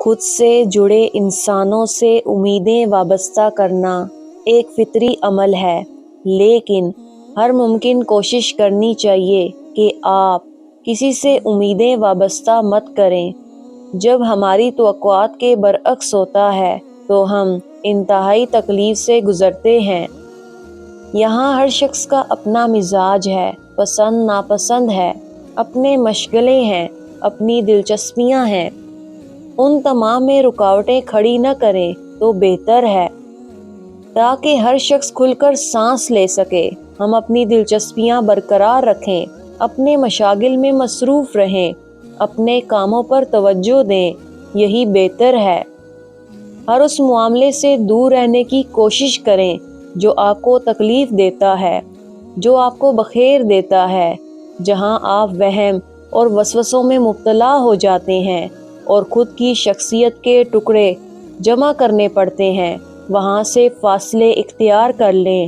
خود سے جڑے انسانوں سے امیدیں وابستہ کرنا ایک فطری عمل ہے، لیکن ہر ممکن کوشش کرنی چاہیے کہ آپ کسی سے امیدیں وابستہ مت کریں۔ جب ہماری توقعات کے برعکس ہوتا ہے تو ہم انتہائی تکلیف سے گزرتے ہیں۔ یہاں ہر شخص کا اپنا مزاج ہے، پسند ناپسند ہے، اپنے مشغلے ہیں، اپنی دلچسپیاں ہیں۔ ان تمام میں رکاوٹیں کھڑی نہ کریں تو بہتر ہے، تاکہ ہر شخص کھل کر سانس لے سکے۔ ہم اپنی دلچسپیاں برقرار رکھیں، اپنے مشاغل میں مصروف رہیں، اپنے کاموں پر توجہ دیں، یہی بہتر ہے۔ ہر اس معاملے سے دور رہنے کی کوشش کریں جو آپ کو تکلیف دیتا ہے، جو آپ کو بخیر دیتا ہے، جہاں آپ وہم اور وسوسوں میں مبتلا ہو جاتے ہیں اور خود کی شخصیت کے ٹکڑے جمع کرنے پڑتے ہیں۔ وہاں سے فاصلے اختیار کر لیں